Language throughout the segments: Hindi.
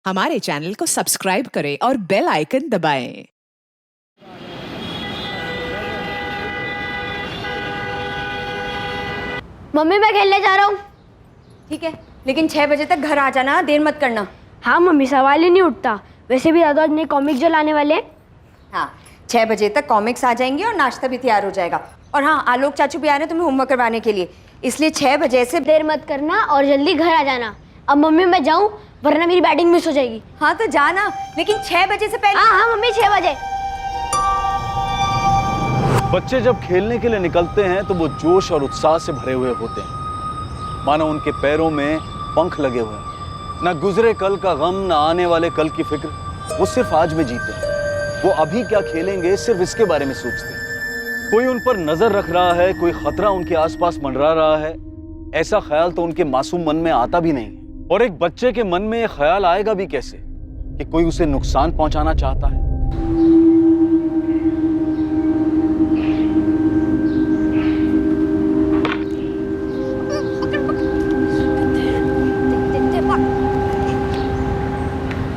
हमारे चैनल को सब्सक्राइब करें और बेल आइकन दबाएं। मम्मी मैं खेलने जा रहा हूँ। ठीक है, लेकिन 6 बजे तक घर आ जाना, देर मत करना। हाँ मम्मी, सवाल ही नहीं उठता। वैसे भी दादा ने कॉमिक जो लाने वाले हैं। हाँ, 6 बजे तक कॉमिक्स आ जाएंगे और नाश्ता भी तैयार हो जाएगा। और हाँ, आलोक चाचू भी आ रहे हैं तुम्हें होमवर्क करवाने के लिए, इसलिए 6 बजे से देर मत करना और जल्दी घर आ जाना। अब मम्मी मैं जाऊँ, वरना मेरी बैटिंग मिस हो जाएगी। हाँ तो जाना, लेकिन 6 बजे से पहले। हाँ हाँ मम्मी, 6 बजे। बच्चे जब खेलने के लिए निकलते हैं तो वो जोश और उत्साह से भरे हुए होते हैं, मानो उनके पैरों में पंख लगे हुए हैं। ना गुजरे कल का गम, ना आने वाले कल की फिक्र, वो सिर्फ आज में जीते हैं। वो अभी क्या खेलेंगे सिर्फ इसके बारे में सोचते हैं। कोई उन पर नजर रख रहा है, कोई खतरा उनके आसपास मंडरा रहा है, ऐसा ख्याल तो उनके मासूम मन में आता भी नहीं। और एक बच्चे के मन में यह ख्याल आएगा भी कैसे कि कोई उसे नुकसान पहुंचाना चाहता है।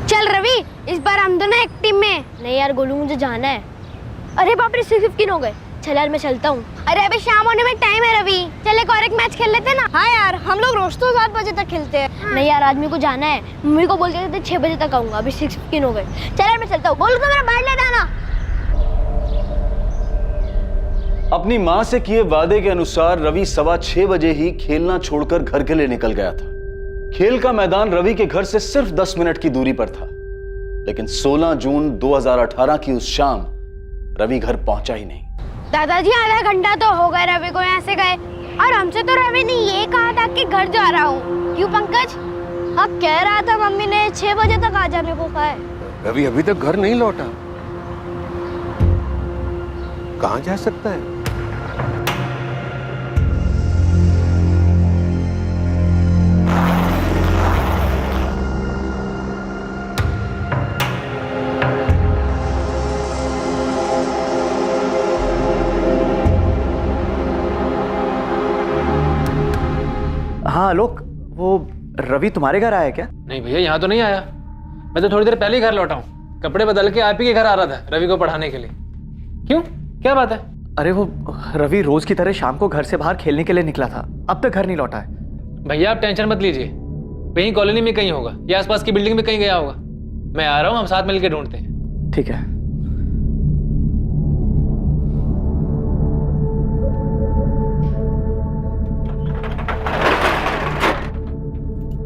चल रवि, इस बार हम दोनों एक टीम में। नहीं यार गोलू, मुझे जाना है। अरे बाप रे, 6:15 हो गए। चल यार मैं चलता हूँ। अरे अभी शाम होने में टाइम है रवि, चल एक मैच खेल लेते हैं ना। हाँ यार, हम लोग रोज तो 7 बजे तक खेलते हैं। हाँ। नहीं यार, आज मेरे को जाना है। मम्मी को बोल के 6 बजे तक आऊंगा। अभी 6:15 हो गए। चल यार मैं चलता हूँ। बोलू तो मेरा बैट ले जाना। अपनी मां से किए वादे के अनुसार रवि 6:15 बजे ही खेलना छोड़कर घर के लिए निकल गया था। खेल का मैदान रवि के घर से सिर्फ 10 मिनट की दूरी पर था, लेकिन 16 जून 2018 की उस शाम रवि घर पहुंचा ही नहीं। दादाजी, आधा घंटा तो हो गया रवि को यहाँ से गए, और हमसे तो रवि ने ये कहा था कि घर जा रहा हूँ। क्यों पंकज? अब कह रहा था मम्मी ने 6 बजे तक आ जाने को कहा है। रवि अभी तक घर नहीं लौटा, कहाँ जा सकता है? हाँ आलोक, वो रवि तुम्हारे घर आया क्या? नहीं भैया, यहाँ तो नहीं आया। मैं तो थोड़ी देर पहले ही घर लौटा हूँ। कपड़े बदल के आप ही के घर आ रहा था रवि को पढ़ाने के लिए। क्यों, क्या बात है? अरे वो रवि रोज की तरह शाम को घर से बाहर खेलने के लिए निकला था, अब तक घर नहीं लौटा है। भैया आप टेंशन मत लीजिए, कहीं कॉलोनी में कहीं होगा या आसपास की बिल्डिंग में कहीं गया होगा। मैं आ रहा हूँ, हम साथ मिलकर ढूंढते हैं। ठीक है।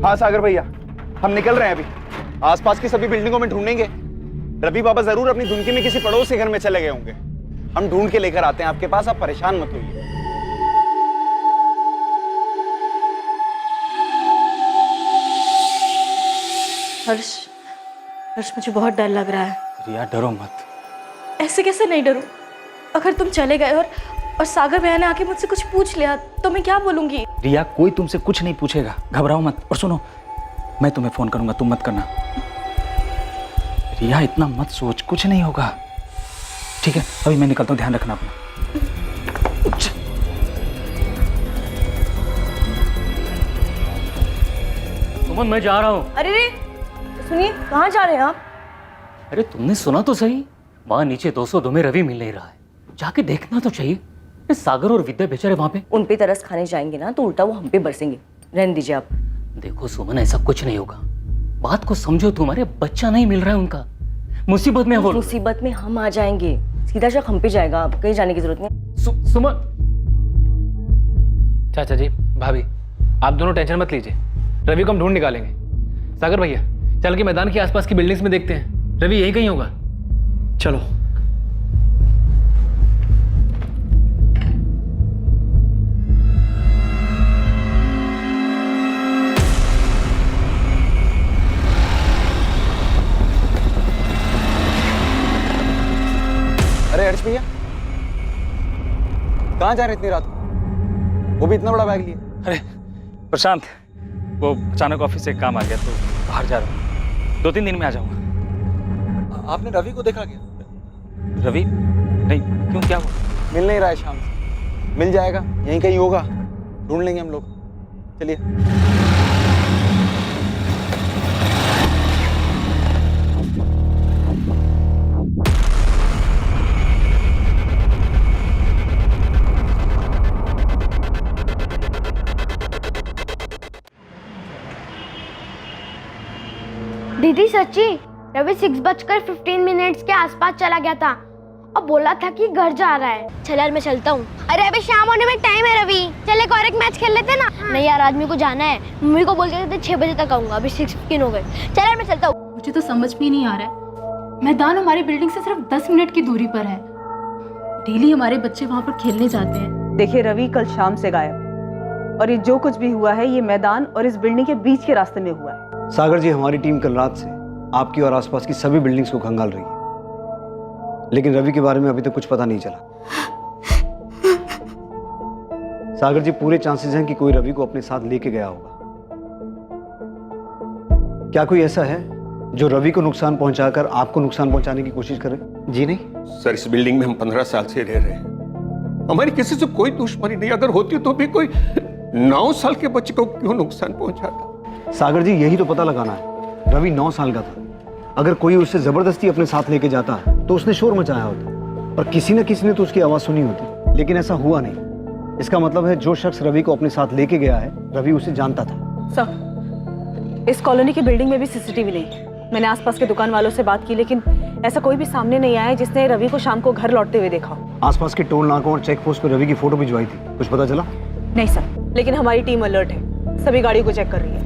हाँ सागर भैया, हम निकल रहे हैं अभी। आसपास की सभी बिल्डिंगों में ढूंढेंगे। रवि बाबा जरूर अपनी धुनकी में किसी पड़ोसी घर में चले गए होंगे। हम ढूंढ के लेकर आते हैं आपके पास, आप परेशान मत होइए। हर्ष, मुझे बहुत डर लग रहा है। रिया डरो मत। ऐसे कैसे नहीं डरूं? अगर तुम चले गए और सागर भैया ने आके मुझसे कुछ पूछ लिया तो मैं क्या बोलूंगी? रिया, कोई तुमसे कुछ नहीं पूछेगा, घबराओ मत। और सुनो, मैं तुम्हें फोन करूंगा, तुम मत करना। रिया इतना मत सोच, कुछ नहीं होगा। ठीक है, अभी मैं निकलता हूँ, ध्यान रखना अपना। सुमन, मैं जा रहा हूँ। अरे रे, सुनिए, कहाँ जा रहे हैं आप? अरे तुमने सुना तो सही, वहाँ नीचे 202 में रवि मिल नहीं रहा है। जाके देखना तो चाहिए। सागर और विद्या बेचारे वहाँ पे। उन पे तरस खाने जाएंगे ना तो उल्टा वो हम पे बरसेंगे। रहने दीजिए आप। देखो सुमन, ऐसा कुछ नहीं होगा। बात को समझो, तुम्हारे बच्चा नहीं मिल रहा है उनका, मुसीबत में हो। मुसीबत में हम आ जाएंगे, सीधा शक हम पे जाएगा, आप कहीं जाने की जरूरत नहीं। सुमन। चाचा जी, भाभी, आप दोनों टेंशन मत लीजिए, रवि को हम ढूंढ निकालेंगे। सागर भैया, चल के मैदान के आसपास की बिल्डिंग्स में देखते हैं, रवि यही कहीं होगा। चलो। अरे हर्ष भैया, कहाँ जा रहे इतनी रात को? वो भी इतना बड़ा बैग लिए? अरे प्रशांत, वो अचानक ऑफिस से काम आ गया तो बाहर जा रहा हूँ। 2-3 दिन में आ जाऊंगा। आपने रवि को देखा क्या? रवि? नहीं, क्यों, क्या हुआ? मिल नहीं रहा है शाम से। मिल जाएगा, यहीं कहीं होगा, ढूंढ लेंगे हम लोग। चलिए। दीदी सच्ची, रवि 6:15 के आसपास चला गया था और बोला था कि घर जा रहा है। चल यार मैं चलता हूँ। अरे अभी शाम होने में टाइम है रवि, चल एक और एक मैच खेल लेते ना। नहीं यार आदमी को जाना है, मम्मी को बोल के थे 6 बजे तक आऊंगा, अभी 6:15 हो गए। चल यार मैं चलता हूँ। मुझे तो समझ में नहीं आ रहा है, मैदान हमारी बिल्डिंग से सिर्फ 10 मिनट की दूरी पर है। डेली हमारे बच्चे वहाँ पर खेलने जाते हैं। देखिए रवि कल शाम से गायब है और ये जो कुछ भी हुआ है ये मैदान और इस बिल्डिंग के बीच के रास्ते में हुआ है। सागर जी, हमारी टीम कल रात से आपकी और आसपास की सभी बिल्डिंग्स को खंगाल रही है, लेकिन रवि के बारे में अभी तक कुछ पता नहीं चला। सागर जी, पूरे चांसेस हैं कि कोई रवि को अपने साथ लेके गया होगा। क्या कोई ऐसा है जो रवि को नुकसान पहुंचाकर आपको नुकसान पहुंचाने की कोशिश करे? जी नहीं सर, इस बिल्डिंग में हम 15 साल से रह रहे हैं, हमारी किसी से कोई दुश्मनी नहीं। अगर होती तो भी कोई 9 साल के बच्चे को क्यों नुकसान पहुंचाता? सागर जी, यही तो पता लगाना है। रवि 9 साल का था, अगर कोई उसे जबरदस्ती अपने साथ लेके जाता तो उसने शोर मचाया होता और किसी न किसी ने तो उसकी आवाज सुनी होती, लेकिन ऐसा हुआ नहीं। इसका मतलब है जो शख्स रवि को अपने साथ लेके गया है, रवि उसे जानता था। सर, इस कॉलोनी की बिल्डिंग में भी सीसीटीवी नहीं है। मैंने आसपास के दुकान वालों से बात की, लेकिन ऐसा कोई भी सामने नहीं आया जिसने रवि को शाम को घर लौटते हुए देखा हो। आसपास के टोल नाकों और चेक पोस्ट पर रवि की फोटो भिजवाई थी, कुछ पता चला? नहीं सर, लेकिन हमारी टीम अलर्ट है, सभी गाड़ियों को चेक कर रही है।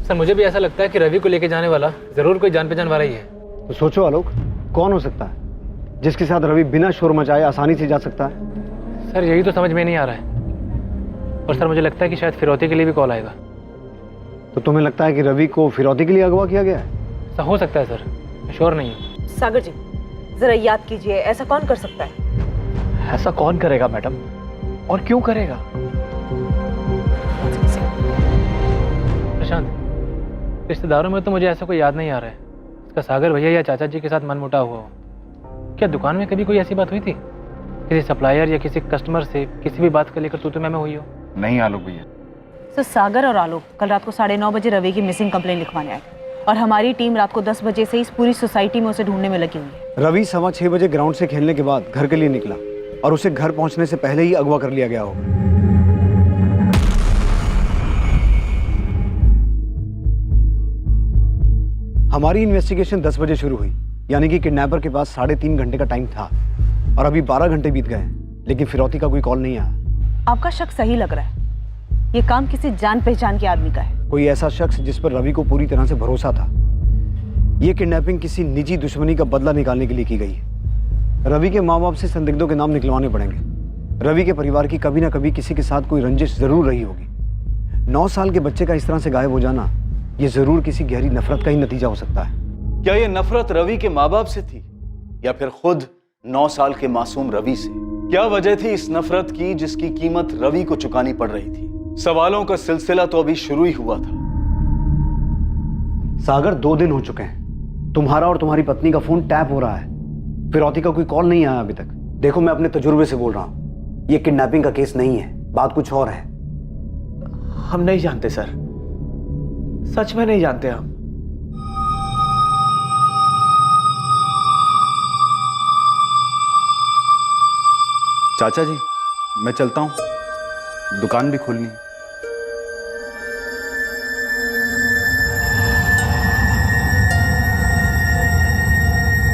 सर मुझे भी ऐसा लगता है कि रवि को लेके जाने वाला जरूर कोई जान पहचान वाला ही है। तो सोचो आलोक, कौन हो सकता है जिसके साथ रवि बिना शोर मचाए आसानी से जा सकता है? सर यही तो समझ में नहीं आ रहा है। और सर मुझे लगता है कि शायद फिरौती के लिए भी कॉल आएगा। तो तुम्हें लगता है कि रवि को फिरौती के लिए अगवा किया गया है? ऐसा हो सकता है सर, मैं श्योर नहीं हूँ। सागर जी, जरा याद कीजिए, ऐसा कौन कर सकता है? ऐसा कौन करेगा मैडम, और क्यों करेगा? प्रशांत, रिश्तेदारों में तो मुझे ऐसा कोई याद नहीं आ रहा है इसका सागर भैया या चाचा जी के साथ मनमुटाव हुआ हो। क्या दुकान में कभी कोई ऐसी बात हुई थी? किसी सप्लायर या किसी कस्टमर से किसी भी बात को लेकर तू मैं हुई हो? नहीं आलोक भैया। सर, सागर और आलोक कल रात को 9:30 बजे रवि की मिसिंग कंप्लेंट लिखवाने आए और हमारी टीम रात को 10 बजे से इस पूरी सोसाइटी में उसे ढूंढने में लगी हुई है। रवि 6:15 बजे ग्राउंड से खेलने के बाद घर के लिए निकला और उसे घर पहुंचने से पहले ही अगवा कर लिया गया होगा। हमारी इन्वेस्टिगेशन 10 बजे शुरू हुई, यानी कि किडनैपर के पास 3.5 घंटे का टाइम था और अभी 12 घंटे बीत गए हैं, लेकिन फिरौती का कोई कॉल नहीं आया। आपका शक सही लग रहा है, ये काम किसी जान पहचान के आदमी का है। कोई ऐसा शख्स जिस पर रवि को पूरी तरह से भरोसा था। ये किडनैपिंग किसी निजी दुश्मनी का बदला निकालने के लिए की गई है। रवि के माँ बाप से संदिग्धों के नाम निकलवाने पड़ेंगे। रवि के परिवार की कभी ना कभी किसी के साथ कोई रंजिश जरूर रही होगी। 9 साल के बच्चे का इस तरह से गायब हो जाना, ये जरूर किसी गहरी नफरत का ही नतीजा हो सकता है। क्या ये नफरत रवि के माँ बाप से थी या फिर खुद 9 साल के मासूम रवि से? क्या वजह थी इस नफरत की जिसकी कीमत रवि को चुकानी पड़ रही थी? सवालों का सिलसिला तो अभी शुरू ही हुआ था। सागर, 2 दिन हो चुके हैं, तुम्हारा और तुम्हारी पत्नी का फोन टैप हो रहा है, फिरौती का कोई कॉल नहीं आया अभी तक। देखो, मैं अपने तजुर्बे से बोल रहा हूं, ये किडनैपिंग का केस नहीं है, बात कुछ और है। हम नहीं जानते सर, सच में नहीं जानते हम। चाचा जी, मैं चलता हूं, दुकान भी खोलनी है।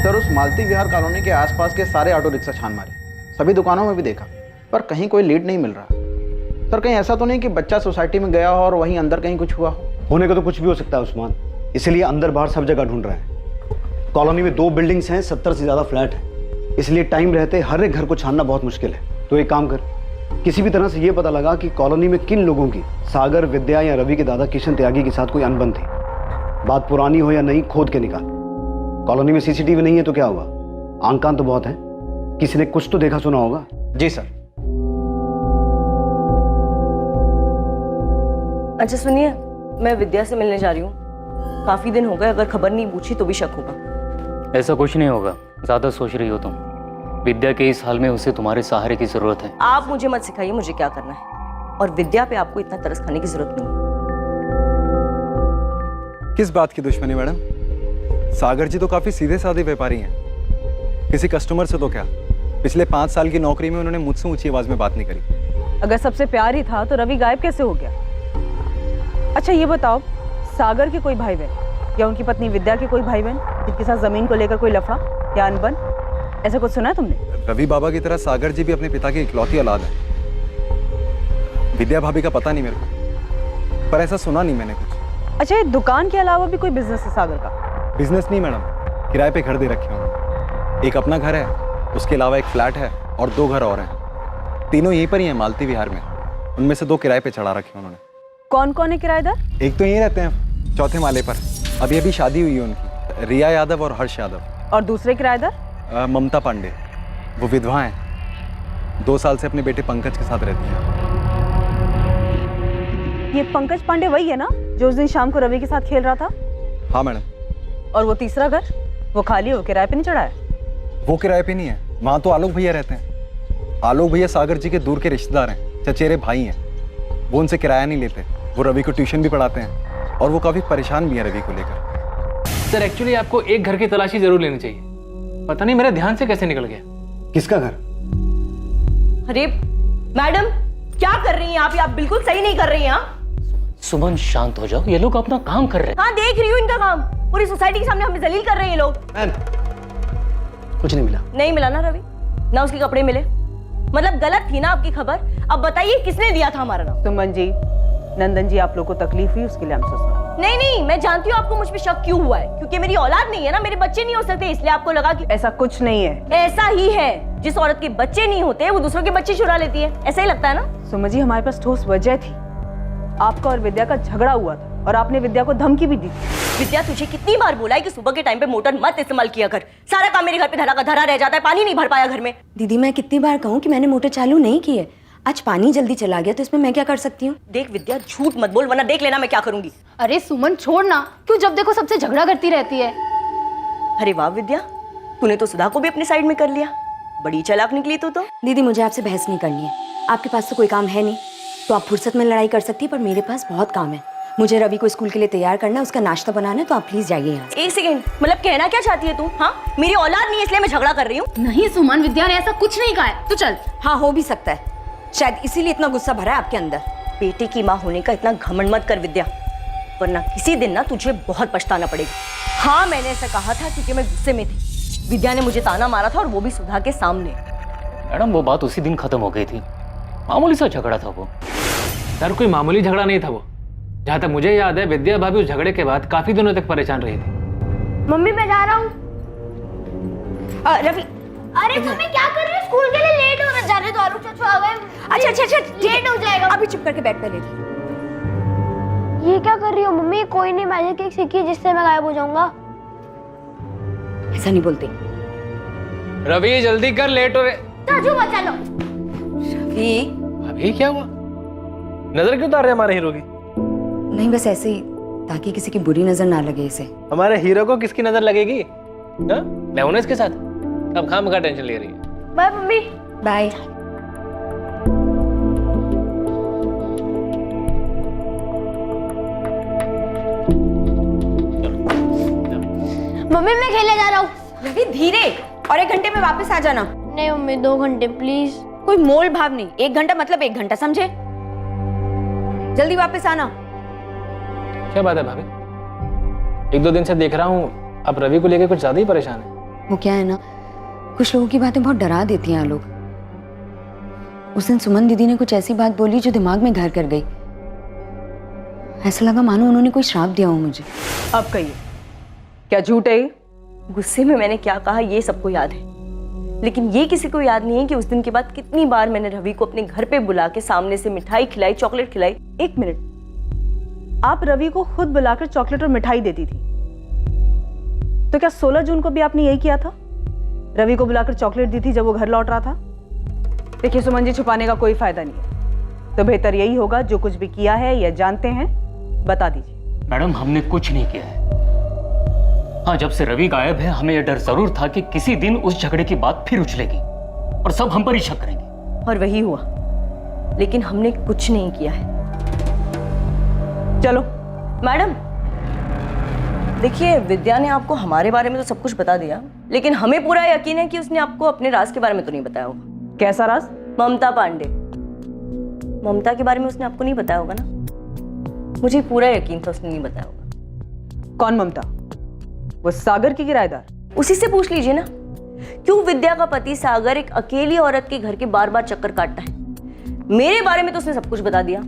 सर, उस मालती विहार कॉलोनी के आसपास के सारे ऑटो रिक्शा छान मारे, सभी दुकानों में भी देखा, पर कहीं कोई लीड नहीं मिल रहा। सर, कहीं ऐसा तो नहीं कि बच्चा सोसाइटी में गया हो और वहीं अंदर कहीं कुछ हुआ हो? होने का तो कुछ भी हो सकता है उस्मान, इसलिए अंदर बाहर सब जगह ढूंढ रहे हैं। कॉलोनी में 2 बिल्डिंग्स हैं, 70 से ज्यादा फ्लैट हैं, इसलिए टाइम रहते हर एक घर को छानना बहुत मुश्किल है। तो एक काम कर, किसी भी तरह से ये पता लगा कि कॉलोनी में किन लोगों की सागर, विद्या या रवि के दादा किशन त्यागी के साथ कोई अनबन थी। बात पुरानी हो या नहीं, खोद के निकाल। कॉलोनी में सीसीटीवी नहीं है तो क्या हुआ, आंख कान तो बहुत है, किसी ने कुछ तो देखा सुना होगा। जी सर। अच्छा सुनिए, मैं विद्या से मिलने जा रही हूँ, काफी दिन हो गए, अगर खबर नहीं पूछी तो भी शक होगा। ऐसा कुछ नहीं होगा, ज्यादा सोच रही हो तुम। विद्या के इस हाल में उसे तुम्हारे सहारे की जरूरत है। आप मुझे मत सिखाइए मुझे क्या करना है, और विद्या पे आपको इतना तरस खाने की जरूरत नहीं है। किस बात की दुश्मनी मैडम? सागर जी तो काफी सीधे साधे व्यापारी हैं। किसी कस्टमर से तो क्या, पिछले 5 साल की नौकरी में उन्होंने मुझसे ऊंची आवाज में बात नहीं करी। अगर सबसे प्यार ही था तो रवि गायब कैसे हो गया? अच्छा ये बताओ, सागर के कोई भाई बहन या उनकी पत्नी विद्या के कोई भाई बहन जिनके साथ जमीन को लेकर कोई लफड़ा या अनबन, ऐसा कुछ सुना है तुमने? रवि बाबा की तरह सागर जी भी अपने पिता की इकलौती औलाद है। विद्या भाभी का पता नहीं मेरे को, पर ऐसा सुना नहीं मैंने कुछ। अच्छा, ये दुकान के अलावा भी कोई बिजनेस है सागर का? बिजनेस नहीं मैडम, किराए पे घर दे रखे उन्होंने। एक अपना घर है, उसके अलावा एक फ्लैट है और 2 घर और हैं। तीनों यहीं पर ही हैं, मालती विहार में। उनमें से 2 किराए पे चढ़ा रखे उन्होंने। कौन कौन है किराएदार? एक तो यहीं रहते हैं 4थे माले पर, अभी अभी शादी हुई है उनकी, रिया यादव और हर्ष यादव। और दूसरे किराएदार? ममता पांडे, वो विधवा हैं, 2 साल से अपने बेटे पंकज के साथ रहती हैं। ये पंकज पांडे वही है ना जो उस दिन शाम को रवि के साथ खेल रहा था? हाँ मैडम। और वो तीसरा घर, वो खाली हो, किराए पे नहीं चढ़ा है? वो किराए पे नहीं है, वहाँ तो आलोक भैया रहते हैं। आलोक भैया सागर जी के दूर के रिश्तेदार हैं, चचेरे भाई हैं। वो उनसे किराया नहीं लेते, वो रवि को ट्यूशन भी पढ़ाते हैं और वो काफ़ी परेशान भी हैं रवि को लेकर। सर एक्चुअली आपको एक घर की तलाशी जरूर लेनी चाहिए, पता नहीं मेरे ध्यान से कैसे निकल गया। किसका घर? अरे मैडम क्या कर रही हैं आप बिल्कुल सही नहीं कर रही हैं। सुमन शांत हो जाओ, ये लोग अपना काम कर रहे हैं। हाँ देख रही हूँ इनका काम, पूरी सोसाइटी के सामने हमें जलील कर रहे हैं ये लोग। कुछ नहीं मिला। नहीं मिला ना रवि, ना उसके कपड़े मिले, मतलब गलत थी ना आपकी खबर। अब बताइए किसने दिया था हमारा नाम? सुमन जी, नंदन जी आप लोग को तकलीफ हुई उसके लिए हम सोचते हैं। नहीं, मैं जानती हूँ आपको मुझ पे शक क्यों हुआ है, क्योंकि मेरी औलाद नहीं है ना, मेरे बच्चे नहीं हो सकते, इसलिए आपको लगा कि ऐसा कुछ नहीं है। ऐसा ही है, जिस औरत के बच्चे नहीं होते वो दूसरों के बच्चे चुरा लेती है, ऐसा ही लगता है ना। सुमन जी, हमारे पास ठोस वजह थी, आपका और विद्या का झगड़ा हुआ था और आपने विद्या को धमकी भी दी थी। विद्या तुझे कितनी बार बोला है कि सुबह के टाइम पे मोटर मत इस्तेमाल किया कर, सारा काम मेरे घर पे धरा का धरा रह जाता है, पानी नहीं भर पाया घर में। दीदी मैं कितनी बार कहूँ कि मैंने मोटर चालू नहीं की है, आज पानी जल्दी चला गया तो इसमें मैं क्या कर सकती हूँ? देख विद्या झूठ मत बोल वरना देख लेना मैं क्या करूंगी। अरे सुमन छोड़ ना, क्यों जब देखो सबसे झगड़ा करती रहती है। अरे वाह विद्या, तूने तो सुधा को भी अपनी साइड में कर लिया, बड़ी चालाक निकली तू तो। दीदी मुझे आपसे बहस नहीं करनी है, आपके पास तो कोई काम है नहीं, तो आप फुर्सत में लड़ाई कर सकती है, पर मेरे पास बहुत काम है। मुझे रवि को स्कूल के लिए तैयार करना है, उसका नाश्ता बनाना है, तो आप प्लीज जाइए यहाँ से। एक सेकंड, मतलब कहना क्या चाहती है तू? हाँ मेरी औलाद नहीं है इसलिए मैं झगड़ा कर रही हूँ? नहीं सुमन, विद्या ने ऐसा कुछ नहीं कहा है, तू चल। हाँ हो भी सकता है, शायद इसीलिए इतना गुस्सा भरा है आपके अंदर। बेटे की माँ होने का इतना घमंड मत कर विद्या, वरना किसी दिन ना तुझे बहुत पछताना पड़ेगा। हाँ मैंने ऐसा कहा था क्योंकि मैं गुस्से में थी, विद्या ने मुझे ताना मारा था और वो भी सुधा के सामने। मैडम वो बात उसी दिन खत्म हो गई थी, मामूली सा झगड़ा था वो। सर कोई मामूली झगड़ा नहीं था वो, जहाँ तक मुझे याद है विद्या भाभी उस झगड़े के बाद काफी दिनों तक परेशान रही थी। मम्मी मैं जा रहा हूँ। रवि अरे मम्मी क्या कर रही है, स्कूल के लिए लेट हो रहा, जाने दो, आलोक चाचू आ गए। अच्छा लेट हो जाएगा। अभी चुप करके बैठ पहले। ये क्या कर रही हो मम्मी? कोई नहीं मैजिक एक सीखी जिससे मैं गायब हो जाऊंगा। ऐसा नहीं बोलते। रवि जल्दी कर, लेट हो रहे। चाचू बचा लो। रवि अभी क्या हुआ, नजर क्यों उतार रहे हमारे हीरो की? नहीं बस ऐसे ही, ताकि किसी की बुरी नजर ना लगे इसे। हमारे हीरो को किसकी नजर लगेगी? मैं हूं ना इसके साथ, अब खाम का टेंशन ले रही है। Bye mummy. बाय। मम्मी मैं खेलने जा रहा हूँ। रवि धीरे, और 1 घंटे में वापस आ जाना। नहीं मम्मी 2 घंटे प्लीज। कोई मोल भाव नहीं, 1 घंटा मतलब 1 घंटा, समझे? जल्दी वापस आना। क्या बात है भाभी, 1-2 दिन से देख रहा हूँ आप रवि को लेकर कुछ ज्यादा ही परेशान है। वो क्या है ना, कुछ लोगों की बातें बहुत डरा देती हैं लोग। उस दिन सुमन दीदी ने कुछ ऐसी बात बोली जो दिमाग में घर कर गई, ऐसा लगा मानो उन्होंने कोई श्राप दिया हो मुझे। अब कहिए क्या झूठ है? गुस्से में मैंने क्या कहा ये सबको याद है, लेकिन ये किसी को याद नहीं है कि उस दिन के बाद कितनी बार मैंने रवि को अपने घर पे बुला के सामने से मिठाई खिलाई, चॉकलेट खिलाई। 1 मिनट, आप रवि को खुद बुलाकर चॉकलेट और मिठाई देती थी, तो क्या 16 जून को भी आपने यही किया था? रवि को बुलाकर चॉकलेट दी थी जब वो घर लौट रहा था? देखिए सुमन जी, छुपाने का कोई फायदा नहीं है, तो बेहतर यही होगा जो कुछ भी किया है या जानते हैं बता दीजिए। मैडम हमने कुछ नहीं किया है। हाँ जब से रवि गायब है हमें यह डर जरूर था कि किसी दिन उस झगड़े की बात फिर उछलेगी और सब हम पर ही शक करेंगे, और वही हुआ, लेकिन हमने कुछ नहीं किया है। चलो मैडम देखिए, विद्या ने आपको हमारे बारे में तो सब कुछ बता दिया, लेकिन हमें पूरा यकीन है कि उसने आपको अपने राज के बारे में तो नहीं बताया होगा। कैसा राज? ममता पांडे, ममता के बारे में उसने आपको नहीं बताया होगा ना? मुझे पूरा यकीन था उसने नहीं बताया होगा। कौन ममता? वो सागर की किराएदार? उसी से पूछ लीजिए ना, क्यों विद्या का पति सागर एक अकेली औरत के घर के बार बार चक्कर काटता है? मेरे बारे में तो उसने सब कुछ बता दिया,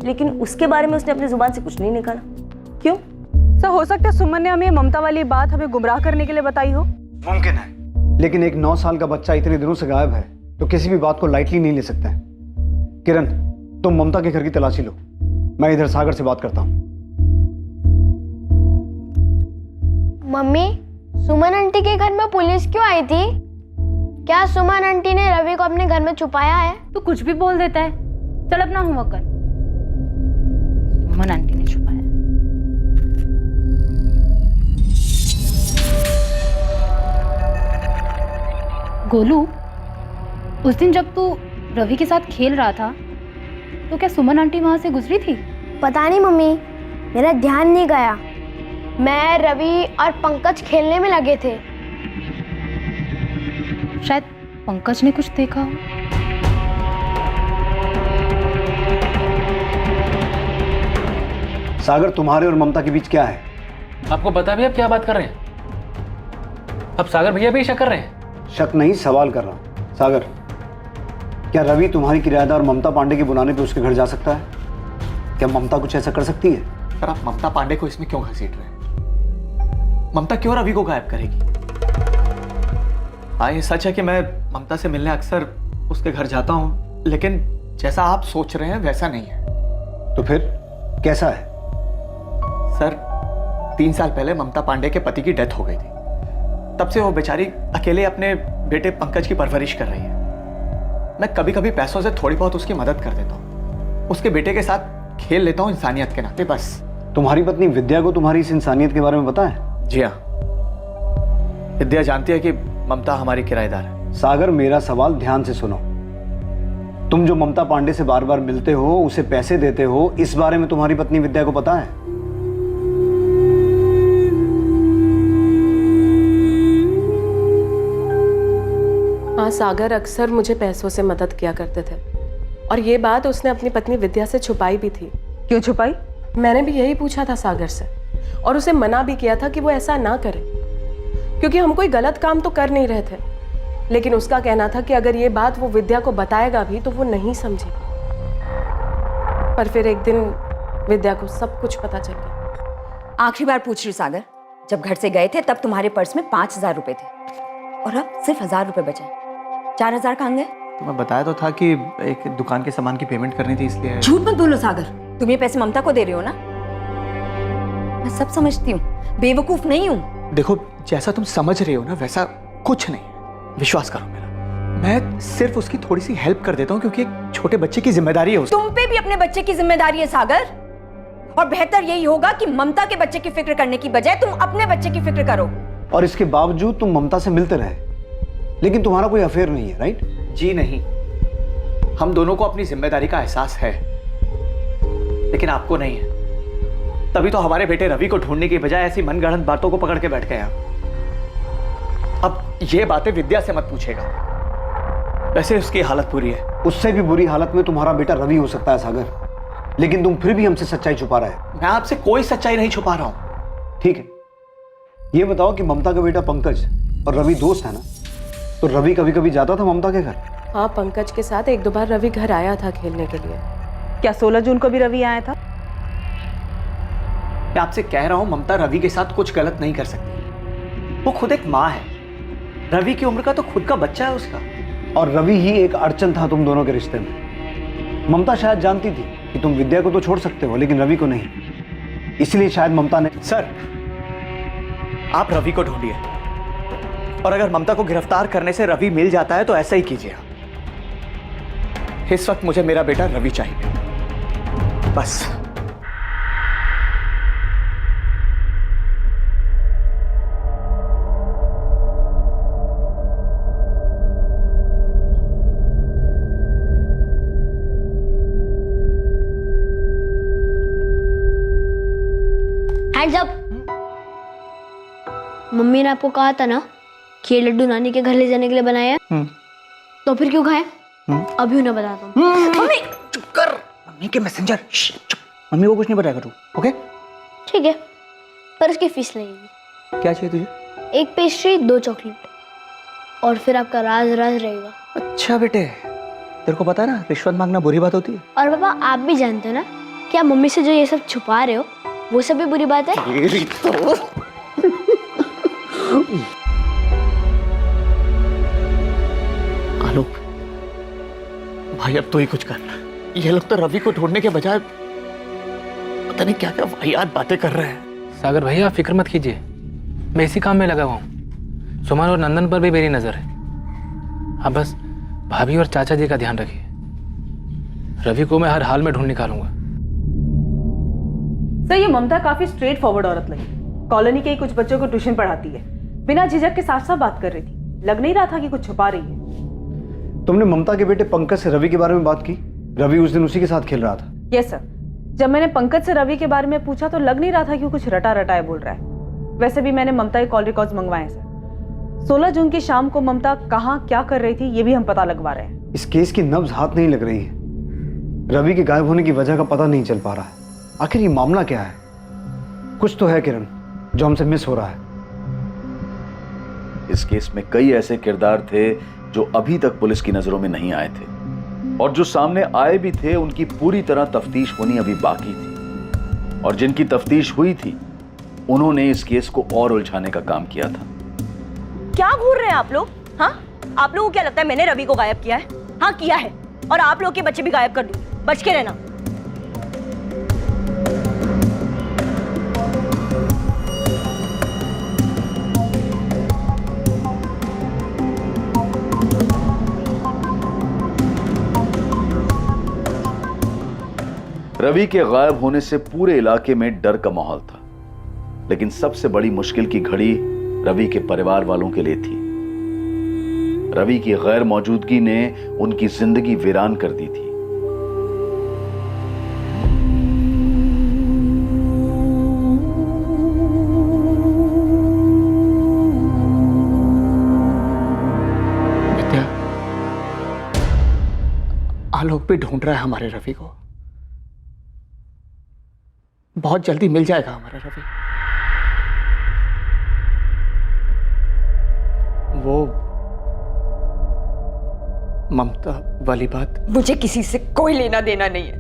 लेकिन उसके बारे में उसने अपनी जुबान से कुछ नहीं निकाला। क्यों? सर, हो सकता है सुमन ने हमें ममता वाली बात हमें गुमराह करने के लिए बताई हो। मुमकिन है, लेकिन एक 9 साल का बच्चा इतने दिनों से गायब है तो किसी भी बात को लाइटली नहीं ले सकते हैं। किरण, तुम ममता के घर की तलाशी लो, मैं इधर सागर से बात करता हूँ। मम्मी, सुमन आंटी के घर में पुलिस क्यों आई थी? क्या सुमन आंटी ने रवि को अपने घर में छुपाया है? तू कुछ भी बोल देता है। चल अपना होमवर्क कर। सुमन आंटी ने छुपाया। गोलू, उस दिन जब तू रवि के साथ खेल रहा था तो क्या सुमन आंटी वहां से गुजरी थी? पता नहीं मम्मी, मेरा ध्यान नहीं गया। मैं, रवि और पंकज खेलने में लगे थे। शायद पंकज ने कुछ देखा हो। सागर, तुम्हारे और ममता के बीच क्या है? आपको पता भी, अब क्या बात कर रहे हैं? अब सागर भैया भी शक कर रहे हैं? शक नहीं, सवाल कर रहा हूं। सागर, क्या रवि तुम्हारी किराएदार ममता पांडे के बुलाने पे उसके घर जा सकता है? क्या ममता कुछ ऐसा कर सकती है? पर आप ममता पांडे को इसमें क्यों घसीट रहे हैं? ममता क्यों रवि को गायब करेगी? हाँ, ये सच है कि मैं ममता से मिलने अक्सर उसके घर जाता हूँ, लेकिन जैसा आप सोच रहे हैं वैसा नहीं है। तो फिर कैसा है? सर, 3 साल पहले ममता पांडे के पति की डेथ हो गई थी। तब से वो बेचारी अकेले अपने बेटे पंकज की परवरिश कर रही है। मैं कभी कभी पैसों से थोड़ी बहुत उसकी मदद कर देता हूँ, उसके बेटे के साथ खेल लेता हूँ इंसानियत के नाते, बस। तुम्हारी पत्नी विद्या को तुम्हारी इस इंसानियत के बारे में पता है? जी हाँ, विद्या जानती है कि ममता हमारी किराएदार है। सागर, मेरा सवाल ध्यान से सुनो। तुम जो ममता पांडे से बार बार मिलते हो, उसे पैसे देते हो, इस बारे में तुम्हारी पत्नी विद्या को पता है? हाँ, सागर अक्सर मुझे पैसों से मदद किया करते थे, और ये बात उसने अपनी पत्नी विद्या से छुपाई भी थी। क्यों छुपाई? मैंने भी यही पूछा था सागर से, और उसे मना भी किया था कि वो ऐसा ना करे, क्योंकि हम कोई गलत काम तो कर नहीं रहे थे। लेकिन उसका कहना था कि अगर ये बात वो विद्या को बताएगा भी तो वो नहीं समझेगी। पर फिर एक दिन विद्या को सब कुछ पता चल गया। आखिरी बार पूछ रही सागर, जब घर से गए थे तब तुम्हारे पर्स में 5,000 रुपए थे और अब सिर्फ 1,000 रुपए बचे। 4,000 कहाँ गए? तो मैं बताया तो था कि एक दुकान के सामान की पेमेंट करनी थी, इसलिए। झूठ मत बोलो सागर, तुम ये पैसे ममता को दे रहे हो ना? मैं सब समझती हूँ, बेवकूफ नहीं हूँ। देखो, जैसा तुम समझ रहे हो ना वैसा कुछ नहीं, विश्वास करो मेरा। मैं सिर्फ उसकी थोड़ी सी हेल्प कर देता हूँ, क्योंकि एक छोटे बच्चे की जिम्मेदारी है उसकी। तुम पे भी अपने बच्चे की जिम्मेदारी है सागर, और बेहतर यही होगा कि ममता के बच्चे की फिक्र करने की बजाय तुम अपने बच्चे की फिक्र करो। और इसके बावजूद तुम ममता से मिलते रहे, लेकिन तुम्हारा कोई अफेयर नहीं है, राइट? जी नहीं, हम दोनों को अपनी जिम्मेदारी का एहसास है, लेकिन आपको नहीं है। तभी तो हमारे बेटे रवि को ढूंढने की बजाय ऐसी मनगढ़ंत बातों को पकड़ के बैठ गए आप। अब ये बातें विद्या से मत पूछेगा, वैसे उसकी हालत बुरी है। उससे भी बुरी हालत में तुम्हारा बेटा रवि हो सकता है सागर, लेकिन तुम फिर भी हमसे सच्चाई छुपा रहे हो। मैं आपसे कोई सच्चाई नहीं छुपा रहा हूं। ठीक है, ये बताओ कि ममता का बेटा पंकज और रवि दोस्त है ना? तो रवि कभी कभी जाता था ममता के घर? हाँ, पंकज के साथ 1-2 बार रवि घर आया था खेलने के लिए। क्या 16 जून को भी रवि आया था? मैं आपसे कह रहा हूं, ममता रवि के साथ कुछ गलत नहीं कर सकती। वो खुद एक माँ है, रवि की उम्र का तो खुद का बच्चा है उसका। और रवि ही एक अड़चन था तुम दोनों के रिश्ते में। ममता शायद जानती थी कि तुम विद्या को तो छोड़ सकते हो, लेकिन रवि को नहीं, इसलिए शायद ममता ने। सर, आप रवि को ढूंढिए, और अगर ममता को गिरफ्तार करने से रवि मिल जाता है तो ऐसा ही कीजिए। इस वक्त मुझे मेरा बेटा रवि चाहिए, बस। Hands up. मम्मी ने आपको कहा था ना कि ये लड्डू नानी के घर ले जाने के लिए बनाया है, तो फिर क्यों खाए? अभी उन्हें बताता हूँ। मम्मी चुप कर, मम्मी के मैसेंजर। चुप, मम्मी को कुछ नहीं बताएगा तू, ओके? ठीक है। पर उसकी फीस लगेगी। क्या चाहिए तुझे? एक पेस्ट्री, 2 चॉकलेट, और फिर आपका राज राज रहेगा। अच्छा बेटे, तेरे को पता है ना रिश्वत मांगना बुरी बात होती है। और पापा आप भी जानते हो ना कि आप मम्मी से जो ये सब छुपा रहे हो वो सब भी बुरी बात है। आलोक भाई, अब तो ही कुछ करना। ये लोग तो रवि को ढूंढने के बजाय पता नहीं क्या क्या वाहियात बातें कर रहे हैं। सागर भैया आप फिक्र मत कीजिए, मैं इसी काम में लगा हुआ हूँ। सुमन और नंदन पर भी मेरी नजर है। आप बस भाभी और चाचा जी का ध्यान रखिए। रवि को मैं हर हाल में ढूंढ निकालूंगा। सर, ये ममता काफी स्ट्रेट फॉरवर्ड औरत लगी। कॉलोनी के ही कुछ बच्चों को ट्यूशन पढ़ाती है, बिना झिझक के साफ साफ बात कर रही थी। लग नहीं रहा था कि कुछ छुपा रही है। तुमने ममता के बेटे पंकज से रवि के बारे में बात की? रवि उस दिन उसी के साथ खेल रहा था। यस सर, जब मैंने पंकज से रवि के बारे में पूछा तो लग नहीं रहा था कि वो कुछ रटा रटाए बोल रहा है। वैसे भी मैंने ममता के कॉल रिकॉर्ड्स मंगवाए सर। 16 जून की शाम को ममता कहाँ क्या कर रही थी ये भी हम पता लगवा रहे हैं। इस केस की नब्ज हाथ नहीं लग रही है। रवि के गायब होने की वजह का पता नहीं चल पा रहा है। आखिर ये मामला क्या है? कुछ तो है किरण जो हमसे मिस हो रहा है। इस केस में कई ऐसे किरदार थे जो अभी तक पुलिस की नजरों में नहीं आए थे, और जो सामने आए भी थे उनकी पूरी तरह तफ्तीश होनी अभी बाकी थी। और जिनकी तफ्तीश हुई थी उन्होंने इस केस को और उलझाने का काम किया था। क्या घूर रहे हैं आप लोग? हाँ, आप लोगों को क्या लगता है मैंने रवि को गायब किया है? हाँ किया है, और आप लोग के बच्चे भी गायब कर दूंगी, बच के रहना। रवि के गायब होने से पूरे इलाके में डर का माहौल था, लेकिन सबसे बड़ी मुश्किल की घड़ी रवि के परिवार वालों के लिए थी। रवि की गैर मौजूदगी ने उनकी जिंदगी वीरान कर दी थी। विद्या, आलोक भी ढूंढ रहा है हमारे रवि को। बहुत जल्दी मिल जाएगा हमारा रवि। वो ममता वाली बात, मुझे किसी से कोई लेना देना नहीं है,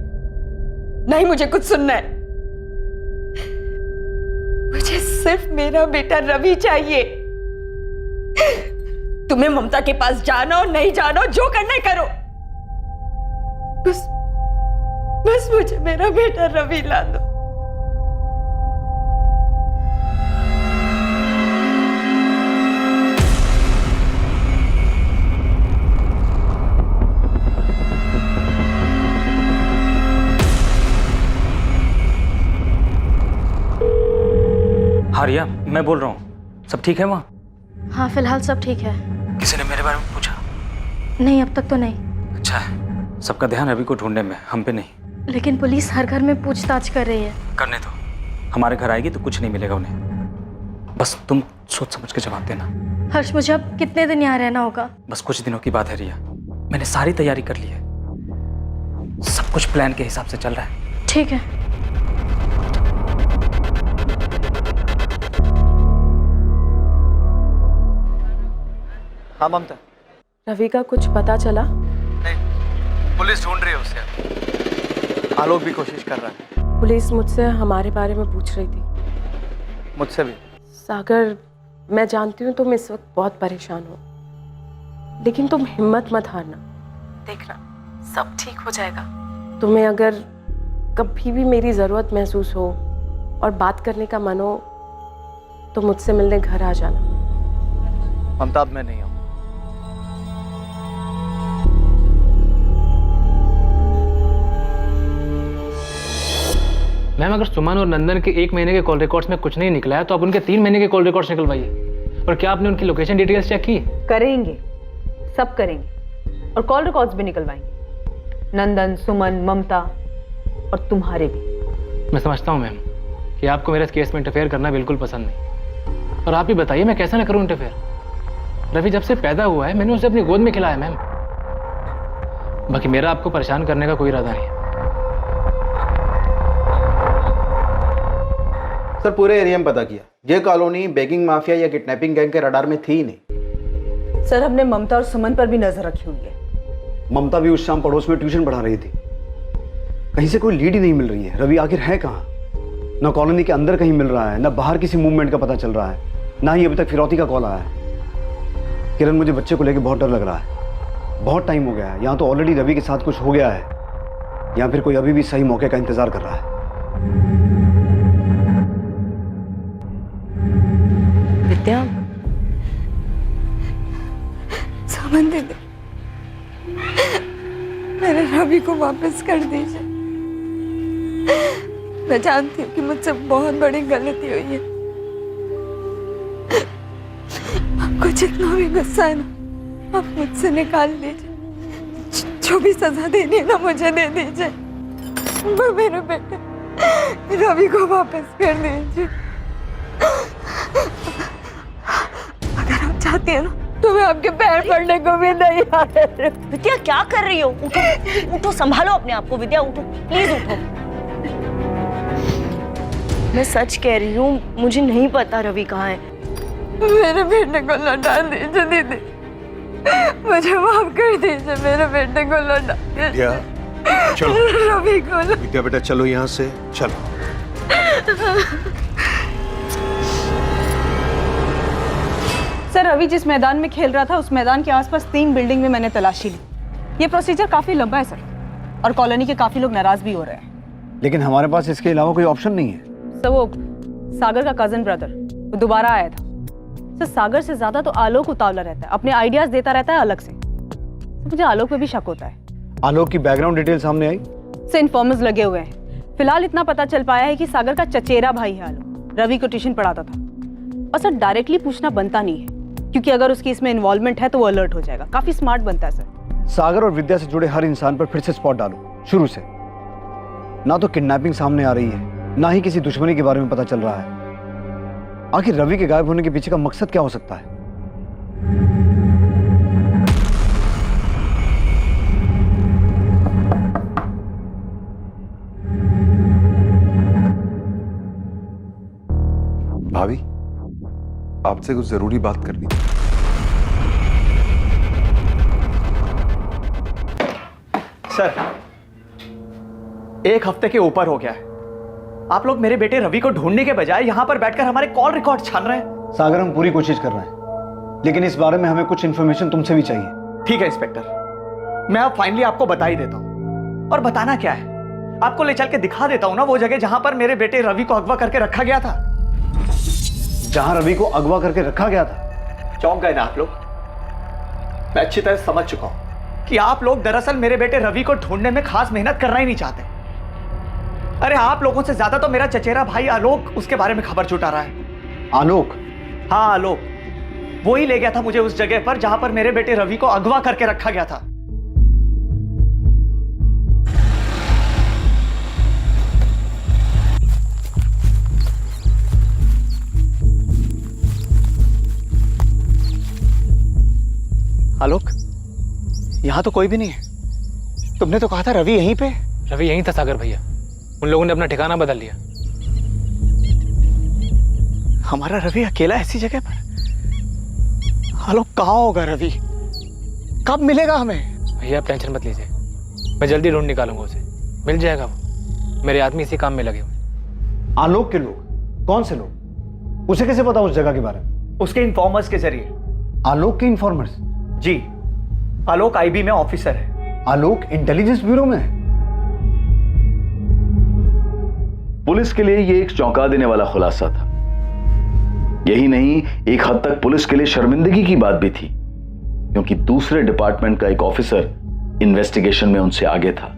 नहीं मुझे कुछ सुनना है। मुझे सिर्फ मेरा बेटा रवि चाहिए। तुम्हें ममता के पास जाना हो नहीं जाना हो, जो करना है करो, बस मुझे मेरा बेटा रवि ला दो। हाँ रिया, मैं बोल रहा हूँ। सब ठीक है वहाँ? हाँ फिलहाल सब ठीक है। किसी ने मेरे बारे में पूछा? नहीं, अब तक तो नहीं। अच्छा है, सबका ध्यान रवि को ढूंढने में, हम पे नहीं। लेकिन पुलिस हर घर में पूछताछ कर रही है। करने दो, हमारे घर आएगी तो कुछ नहीं मिलेगा उन्हें। बस तुम सोच समझ के जवाब देना। हर्ष, मुझे अब कितने दिन यहाँ रहना होगा? बस कुछ दिनों की बात है रिया, मैंने सारी तैयारी कर ली है। सब कुछ प्लान के हिसाब से चल रहा है। ठीक है। हाँ ममता, रवि का कुछ पता चला? नहीं, पुलिस ढूंढ रही है उसे। आलोक भी कोशिश कर रहा है। पुलिस मुझसे हमारे बारे में पूछ रही थी। मुझसे भी। सागर, मैं जानती हूँ तुम इस वक्त बहुत परेशान हो, लेकिन तुम हिम्मत मत हारना। देखना सब ठीक हो जाएगा। तुम्हें अगर कभी भी मेरी ज़रूरत महसूस हो और बात करने का मन हो तो मुझसे मिलने घर आ जाना। ममता, अब मैं नहीं आऊँ। मैम, अगर सुमन और नंदन के 1 महीने के कॉल रिकॉर्ड्स में कुछ नहीं निकला है तो आप उनके 3 महीने के कॉल रिकॉर्ड्स निकलवाइए। और क्या आपने उनकी लोकेशन डिटेल्स चेक की? करेंगे, सब करेंगे, और कॉल रिकॉर्ड्स भी निकलवाएंगे। नंदन, सुमन, ममता और तुम्हारे भी। मैं समझता हूँ मैम कि आपको मेरे इस केस में इंटरफेयर करना बिल्कुल पसंद नहीं, और आप ही बताइए मैं कैसे ना करूँ इंटरफेयर। रवि जब से पैदा हुआ है मैंने उसे अपनी गोद में खिलाया मैम। बाकी मेरा आपको परेशान करने का कोई इरादा नहीं है। सर पूरे एरिया में पता किया, ये कॉलोनी बेगिंग माफिया या किडनैपिंग गैंग के रडार में थी ही नहीं। सर हमने ममता और सुमन पर भी नजर रखी हुई है। ममता भी उस शाम पड़ोस में ट्यूशन पढ़ा रही थी। कहीं से कोई लीड ही नहीं मिल रही है। रवि आखिर है कहाँ? ना कॉलोनी के अंदर कहीं मिल रहा है, ना बाहर किसी मूवमेंट का पता चल रहा है, ना ही अभी तक फिरौती का कॉल आया है। किरण, मुझे बच्चे को लेकर बहुत डर लग रहा है। बहुत टाइम हो गया है, यहाँ तो ऑलरेडी रवि के साथ कुछ हो गया है, या फिर कोई अभी भी सही मौके का इंतजार कर रहा है। विद्या, सामान दे दे, मेरे रवि को वापस कर दीजिए। मैं जानती हूँ कि मुझसे बहुत बड़ी गलती हुई है। आपको जितना भी गुस्सा है ना, आप मुझसे निकाल दीजिए। जो भी सजा देनी है ना, मुझे दे दीजिए। पर मेरे बेटे रवि को वापस कर दीजिए। अगर आप चाहती हैं ना, तो मैं आपके पैर पड़ने को भी नहीं आ रही। विद्या क्या कर रही हो? उठो, उठो, संभालो अपने आप को। विद्या उठो, प्लीज उठो। मैं सच कह रही हूँ, मुझे नहीं पता रवि कहाँ है। मेरे बेटे को लौटा दीजिए दीदी, मुझे माफ कर दीजिए। मेरे बेटे को लौटा विद्या, चलो। रवि को विद्या बेटा चलो यहाँ से, चलो। सर रवि जिस मैदान में खेल रहा था, उस मैदान के आसपास 3 बिल्डिंग में मैंने तलाशी ली। ये प्रोसीजर काफी लंबा है सर, और कॉलोनी के काफी लोग नाराज भी हो रहे हैं। लेकिन हमारे पास इसके अलावा कोई ऑप्शन नहीं है। सर वो सागर का कजन ब्रदर वो दोबारा आया था। सर सागर से ज्यादा तो आलोक उतावला रहता है, अपने आइडियाज देता रहता है अलग से। मुझे आलोक पे भी शक होता है। आलोक की बैकग्राउंड डिटेल सामने आई? से इन्फॉर्मर्स लगे हुए हैं। फिलहाल इतना पता चल पाया है कि सागर का चचेरा भाई है आलोक, रवि को ट्यूशन पढ़ाता था। और सर डायरेक्टली पूछना बनता नहीं है, क्योंकि अगर उसकी इसमें इन्वॉल्वमेंट है तो वो अलर्ट हो जाएगा। काफी स्मार्ट बनता है सर। सागर और विद्या से जुड़े हर इंसान पर फिर से स्पॉट डालो शुरू से। ना तो किडनैपिंग सामने आ रही है, ना ही किसी दुश्मनी के बारे में पता चल रहा है। आखिर रवि के गायब होने के पीछे का मकसद क्या हो सकता है? भाभी, आपसे कुछ जरूरी बात करनी थी। सर, 1 हफ्ते के ऊपर हो गया है, आप लोग मेरे बेटे रवि को ढूंढने के बजाय यहां पर बैठकर हमारे कॉल रिकॉर्ड छान रहे हैं। सागर, हम पूरी कोशिश कर रहे हैं, लेकिन इस बारे में हमें कुछ इन्फॉर्मेशन तुमसे भी चाहिए। ठीक है इंस्पेक्टर, मैं अब फाइनली आपको बता ही देता हूं। और बताना क्या है, आपको ले चल के दिखा देता हूं ना वो जगह जहां पर मेरे बेटे रवि को अगवा करके रखा गया था। जहां रवि को अगवा करके रखा गया था? चौंक गए ना आप लोग? मैं अच्छी तरह समझ चुका हूं कि आप लोग दरअसल मेरे बेटे रवि को ढूंढने में खास मेहनत करना ही नहीं चाहते। अरे आप लोगों से ज्यादा तो मेरा चचेरा भाई आलोक उसके बारे में खबर जुटा रहा है। आलोक? हाँ आलोक, वो ही ले गया था मुझे उस जगह पर जहां पर मेरे बेटे रवि को अगवा करके रखा गया था। आलोक, यहां तो कोई भी नहीं है। तुमने तो कहा था रवि यहीं पे। रवि यहीं था सागर भैया, उन लोगों ने अपना ठिकाना बदल लिया। हमारा रवि अकेला ऐसी जगह पर? आलोक कहाँ होगा रवि? कब मिलेगा हमें? भैया आप टेंशन मत लीजिए, मैं जल्दी ढूंढ निकालूंगा उसे, मिल जाएगा वो। मेरे आदमी इसी काम में लगे हुए। आलोक के लोग? कौन से लोग? उसे कैसे पता उस जगह के बारे में? उसके इन्फॉर्मर्स के जरिए। आलोक के इन्फॉर्मर्स? जी, आलोक आईबी में ऑफिसर है। आलोक इंटेलिजेंस ब्यूरो में है? पुलिस के लिए ये एक चौंका देने वाला खुलासा था। यही नहीं, एक हद तक पुलिस के लिए शर्मिंदगी की बात भी थी, क्योंकि दूसरे डिपार्टमेंट का एक ऑफिसर इन्वेस्टिगेशन में उनसे आगे था।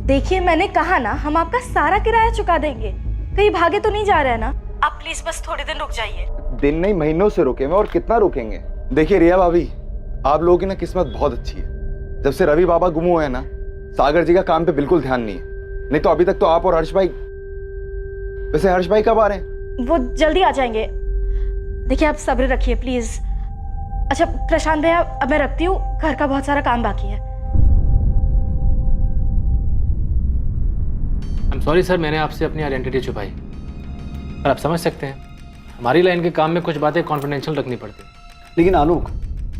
देखिए मैंने कहा ना, हम आपका सारा किराया चुका देंगे, कहीं भागे तो नहीं जा रहे हैं ना? आप प्लीज बस थोड़े दिन रुक जाइए। दिन नहीं, महीनों से रुके हुए, और कितना रुकेंगे। देखिए रिया भाभी, आप लोगों की ना किस्मत बहुत अच्छी है। जब से रवि बाबा गुम हुए हैं ना, सागर जी का काम पे बिल्कुल ध्यान नहीं है। नहीं तो अभी तक तो आप और हर्ष भाई। वैसे हर्ष भाई कब आ रहे हैं? वो जल्दी आ जाएंगे। देखिए आप सब्र रखिए प्लीज। अच्छा प्रशांत भैया, अब मैं रखती हूँ, घर का बहुत सारा काम बाकी है। आई एम सॉरी सर, मैंने आपसे अपनी आइडेंटिटी छुपाई। पर आप समझ सकते हैं हमारी लाइन के काम में कुछ बातें कॉन्फिडेंशियल रखनी पड़ती हैं। लेकिन आलोक,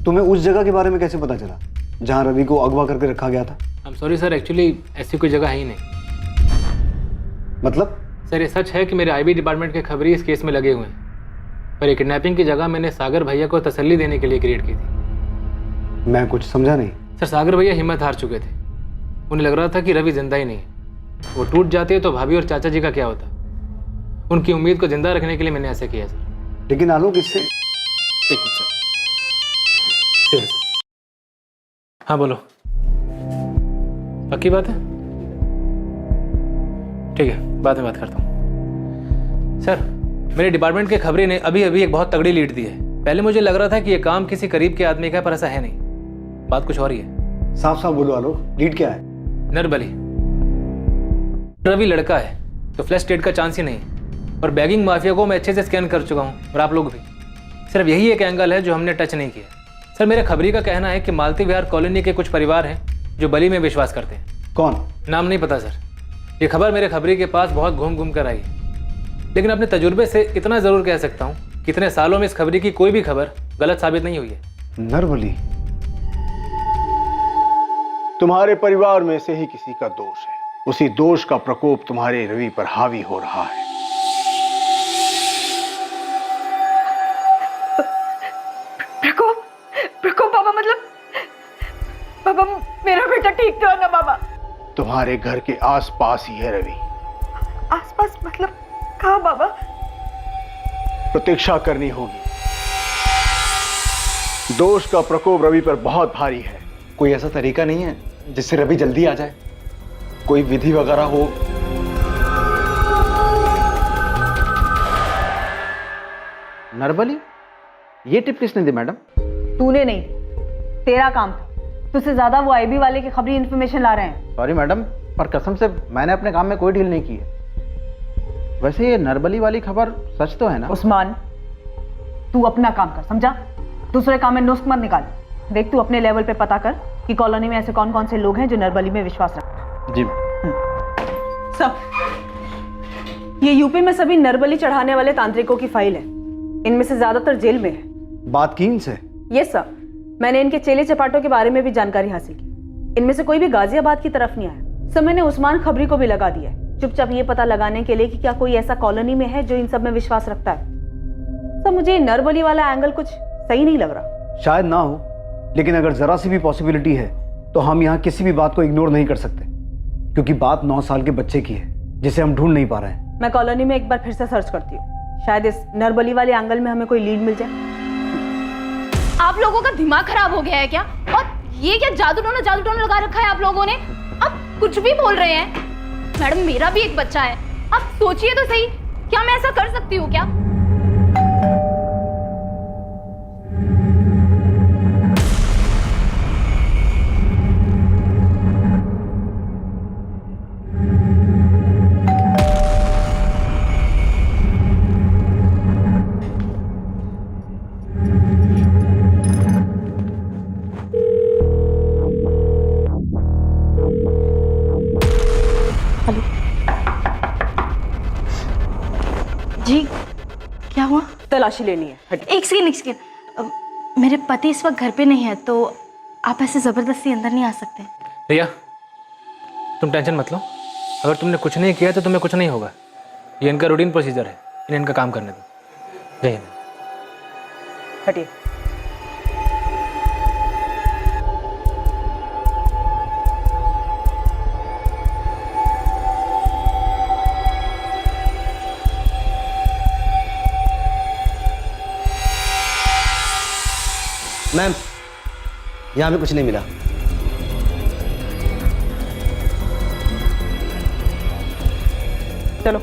तुम्हें उस जगह के बारे में कैसे पता चला जहां रवि को अगवा करके रखा गया था? I am sorry sir, actually ऐसी कोई जगह है ही नहीं। मतलब? सर ये सच है कि मेरे आईबी डिपार्टमेंट के खबरी इस केस में लगे हुए हैं, पर ये किडनैपिंग की जगह मैंने सागर भैया को तसल्ली देने के लिए क्रिएट की थी। मैं कुछ समझा नहीं। सर सागर भैया हिम्मत हार चुके थे, उन्हें लग रहा था कि रवि जिंदा ही नहीं है। वो टूट जाते तो भाभी और चाचा जी का क्या होता। उनकी उम्मीद को जिंदा रखने के लिए मैंने ऐसा किया सर। लेकिन आलोक इससे एक मिनट सर। ठीक है सर। हाँ बोलो, पक्की बात है? ठीक है, बाद में बात करता हूँ। सर मेरे डिपार्टमेंट के खबरी ने अभी अभी एक बहुत तगड़ी लीड दी है। पहले मुझे लग रहा था कि ये काम किसी करीब के आदमी का है, पर ऐसा है नहीं। बात कुछ और ही है। साफ साफ बोलो आलोक, लीड क्या है? नरबली। रवि लड़का है तो फ्लैश डेट का चांस ही नहीं, और बैगिंग माफिया को मैं अच्छे से स्कैन कर चुका हूँ, और आप लोग भी। सिर्फ यही एक एंगल है जो हमने टच नहीं किया। सर मेरे खबरी का कहना है कि मालती विहार कॉलोनी के कुछ परिवार हैं जो बलि में विश्वास करते हैं। कौन? नाम नहीं पता सर, ये खबर मेरे खबरी के पास बहुत घूम घूम कर आई है, लेकिन अपने तजुर्बे से इतना ज़रूर कह सकता हूँ कि इतने सालों में इस खबरी की कोई भी खबर गलत साबित नहीं हुई है। नरबली? तुम्हारे परिवार में से ही किसी का दोष है, उसी दोष का प्रकोप तुम्हारे रवि पर हावी हो रहा है। प्रकोप बाबा, मतलब बाबा मेरा बेटा ठीक तो है ना बाबा? तुम्हारे घर के आसपास ही है रवि। आसपास मतलब कहाँ बाबा? प्रतीक्षा करनी होगी। दोष का प्रकोप रवि पर बहुत भारी है। कोई ऐसा तरीका नहीं है जिससे रवि जल्दी आ जाए? कोई विधि वगैरह हो? नरबली? ये टिप किसने दी मैडम? तूने नहीं, तेरा काम था। तुझसे ज्यादा वो आईबी वाले की खबरी इन्फॉर्मेशन ला रहे हैं। सॉरी मैडम, पर कसम से मैंने अपने काम में कोई ढील नहीं की है। वैसे ये नरबली वाली खबर सच तो है ना? उस्मान, तू अपना काम कर, समझा? दूसरे काम में नुस्ख मत निकाल। देख तू अपने लेवल पे पता कर कि कॉलोनी में ऐसे कौन कौन से लोग हैं जो नरबली में विश्वास रखते हैं। जी। सब ये यूपी में सभी नरबली चढ़ाने वाले तांत्रिकों की फाइल है। इनमें से ज्यादातर जेल में है। बात की इनसे? यस सर, मैंने इनके चेले चपाटों के बारे में भी जानकारी हासिल की। इनमें से कोई भी गाजियाबाद की तरफ नहीं आया। सर मैंने उस्मान खबरी को भी लगा दिया है, चुपचाप ये पता लगाने के लिए कि क्या कोई ऐसा कॉलोनी में है जो इन सब में विश्वास रखता है। सर मुझे नरबली वाला एंगल कुछ सही नहीं लग रहा। शायद ना हो, लेकिन अगर जरा सी भी पॉसिबिलिटी है तो हम यहाँ किसी भी बात को इग्नोर नहीं कर सकते, क्योंकि बात 9 साल के बच्चे की है जिसे हम ढूंढ नहीं पा रहे हैं। मैं कॉलोनी में एक बार फिर से सर्च करती हूँ, शायद इस नरबली वाले एंगल में हमें कोई लीड मिल जाए। आप लोगों का दिमाग खराब हो गया है क्या? और ये क्या जादू टोना लगा रखा है आप लोगों ने? आप कुछ भी बोल रहे हैं। मैडम मेरा भी एक बच्चा है, आप सोचिए तो सही, क्या मैं ऐसा कर सकती हूँ क्या? जी क्या हुआ? तलाशी लेनी है। एक सेकेंड, मेरे पति इस वक्त घर पे नहीं है, तो आप ऐसे जबरदस्ती अंदर नहीं आ सकते। रिया तुम टेंशन मत लो, अगर तुमने कुछ नहीं किया तो तुम्हें कुछ नहीं होगा। ये इनका रूटीन प्रोसीजर है, इन्हें इनका काम करने दो। जय हिंद। हटिए। मैम, यहाँ में कुछ नहीं मिला। चलो।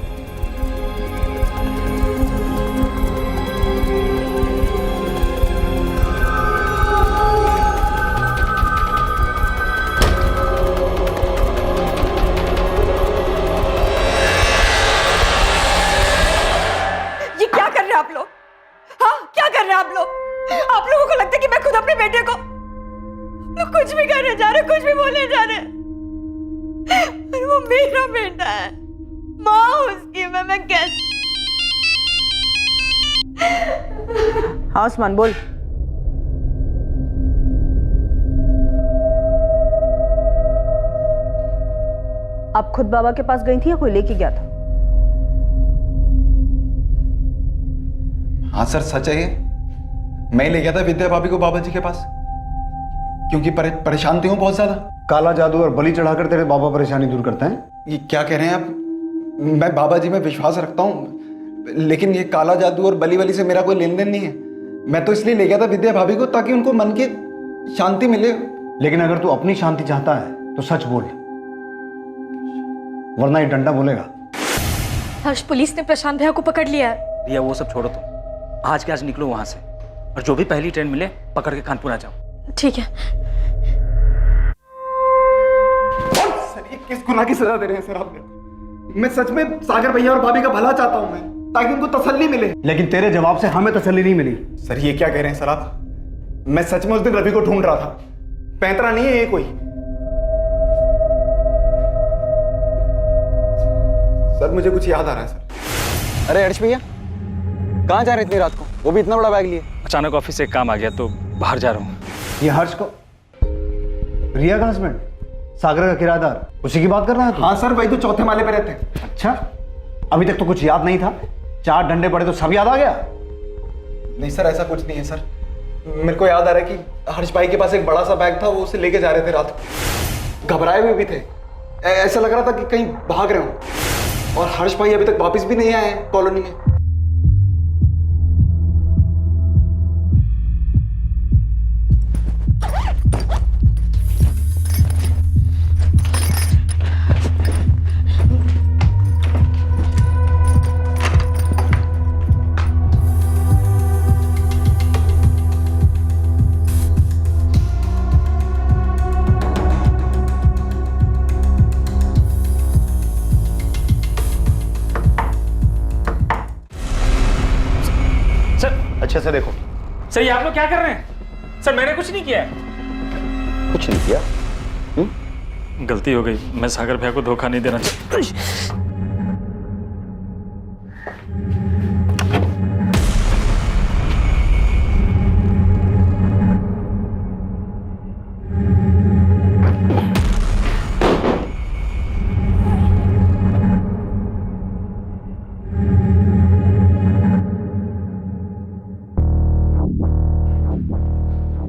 ये क्या कर रहे हैं आप लोग? हाँ, क्या कर रहे हैं आप लोग? आप लोगों को लगता है कि मैं खुद अपने बेटे को कुछ भी करने जा रहे, कुछ भी बोलने जा रहे, वो मेरा बेटा है, माँ उसकी मैं कैसे हाँ उस्मान बोल। आप खुद बाबा के पास गई थी या कोई लेके गया था? हाँ सर सच है ये। मैं ले गया था विद्या भाभी को बाबा जी के पास, क्योंकि परेशान थे हूँ बहुत ज्यादा। काला जादू और बलि चढ़ाकर तेरे बाबा परेशानी दूर करते हैं? ये क्या कह रहे हैं आप? मैं बाबा जी में विश्वास रखता हूँ, लेकिन ये काला जादू और बलि वली से मेरा कोई लेन देन नहीं है। मैं तो इसलिए ले गया था विद्या भाभी को ताकि उनको मन की शांति मिले। लेकिन अगर तू अपनी शांति चाहता है तो सच बोल, वरना ये डंडा बोलेगा। हर्ष, पुलिस ने प्रशांत भैया को पकड़ लिया है। रिया वो सब छोड़ो तुम, आज के आज निकलो वहां से और जो भी पहली ट्रेन मिले पकड़ के कानपुर आ जाओ। ठीक है। सर ये किस गुनाह की सजा दे रहे हैं सर आप? मैं सच में सागर भैया और भाभी का भला चाहता हूं मैं, ताकि उनको तसल्ली मिले। लेकिन तेरे जवाब से हमें तसल्ली नहीं मिली। सर ये क्या कह रहे हैं सर आप? मैं सच में उस दिन रवि को ढूंढ रहा था, पैंतरा नहीं है ये कोई। सर मुझे कुछ याद आ रहा है सर। अरे हर्ष भैया, कहाँ जा रहे इतनी रात को, वो भी इतना बड़ा बैग लिए? अचानक ऑफिस से एक काम आ गया तो बाहर जा रहा हूँ। ये हर्ष को, रिया का हस्बैंड, सागर का किराएदार, उसी की बात कर रहा है तू? हाँ सर, वही तो चौथे माले पे रहते हैं। अच्छा, अभी तक तो कुछ याद नहीं था, 4 डंडे पड़े तो सब याद आ गया? नहीं सर ऐसा कुछ नहीं है सर। मेरे को याद आ रहा है कि हर्ष भाई के पास एक बड़ा सा बैग था, वो उसे लेके जा रहे थे रात को। घबराए हुए भी थे, ऐसा लग रहा था कि कहीं भाग रहे हो। और हर्ष भाई अभी तक वापस भी नहीं आए हैं कॉलोनी में। अच्छे से देखो। सर ये आप लोग क्या कर रहे हैं? सर मैंने कुछ नहीं किया है। कुछ नहीं किया? गलती हो गई, मैं सागर भैया को धोखा नहीं देना चाहता।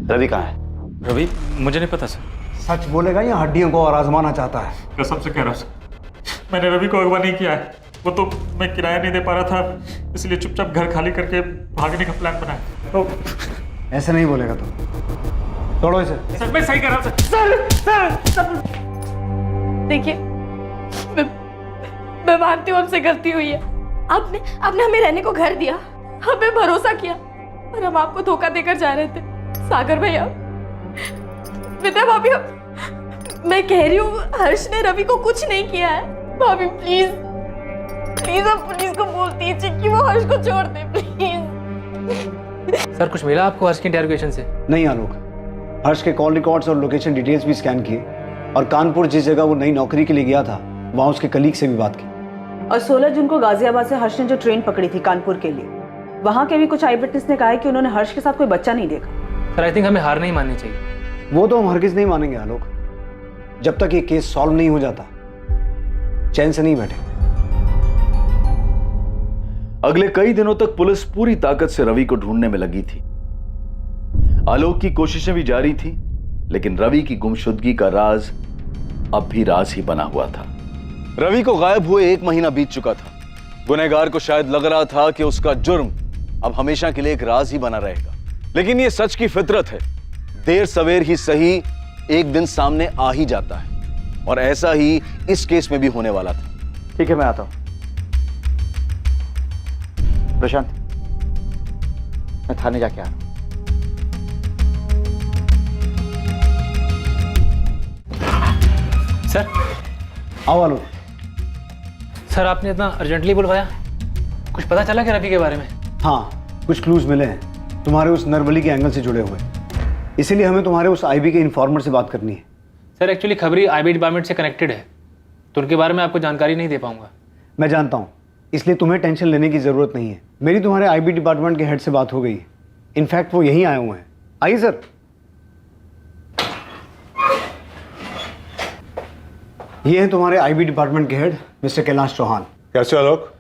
रवि कहाँ है? रवि मुझे नहीं पता सर। सच बोलेगा या हड्डियों को और आजमाना चाहता है? कसम से कह रहा हूँ सर, मैंने रवि को अगवा नहीं किया है। वो तो मैं किराया नहीं दे पा रहा था, इसलिए चुपचाप घर खाली करके भागने का प्लान बनाया। तो ऐसे नहीं बोलेगा तू, तोड़ो इसे। सर मैं सही कह रहा हूँ सर। देखिए, मैं मानती हूँ हमसे गलती हुई है। आपने हमें रहने को घर दिया, हमें भरोसा किया, और हम आपको धोखा देकर जा रहे थे। सागर भैया, विद्या भाभी, मैं कह रही हूँ हर्ष ने रवि को कुछ नहीं किया है। भाभी प्लीज प्लीज आप पुलिस को बोल दीजिए कि वो हर्ष को छोड़ दे प्लीज। सर कुछ मिला आपको हर्ष के इंटरोगेशन से? नहीं आलोक, हर्ष के कॉल रिकॉर्ड्स और लोकेशन डिटेल्स भी स्कैन किए, और कानपुर जिस जगह वो नई नौकरी के लिए गया था वहां उसके कलीग से भी बात की। और 16 जून को गाजियाबाद से हर्ष ने जो ट्रेन पकड़ी थी कानपुर के लिए, वहां के भी कुछ आई विटनेस ने कहा है कि उन्होंने हर्ष के साथ कोई बच्चा नहीं देखा। सर आई थिंक हमें हार नहीं माननी चाहिए। वो तो हम हरगिज नहीं मानेंगे आलोक, जब तक ये केस सॉल्व नहीं हो जाता चैन से नहीं बैठे। अगले कई दिनों तक पुलिस पूरी ताकत से रवि को ढूंढने में लगी थी। आलोक की कोशिशें भी जारी थी, लेकिन रवि की गुमशुदगी का राज अब भी राज ही बना हुआ था। रवि को गायब हुए 1 महीना बीत चुका था। गुनहगार को शायद लग रहा था कि उसका जुर्म अब हमेशा के लिए एक राज ही बना रहेगा, लेकिन यह सच की फितरत है, देर सवेर ही सही एक दिन सामने आ ही जाता है, और ऐसा ही इस केस में भी होने वाला था। ठीक है मैं आता हूं। प्रशांत, मैं थाने जाके आ रहा हूं। सर आओ आलोक। सर आपने इतना अर्जेंटली बुलवाया, कुछ पता चला क्या रवि के बारे में? हाँ, कुछ क्लूज मिले हैं तुम्हारे उस नरबली के एंगल से जुड़े हुए, इसीलिए हमें तुम्हारे उस आईबी के इन्फॉर्मर से बात करनी है। सर एक्चुअली खबरी आईबी डिपार्टमेंट से कनेक्टेड है, तो उनके बारे में आपको जानकारी नहीं दे पाऊंगा। मैं जानता हूँ, इसलिए तुम्हें टेंशन लेने की जरूरत नहीं है। मेरी तुम्हारे आईबी डिपार्टमेंट के हेड से बात हो गई है, इनफैक्ट वो यहीं आए हुए हैं। आइए सर। ये हैं तुम्हारे आईबी डिपार्टमेंट के हेड मिस्टर कैलाश चौहान। कैसे आलोक?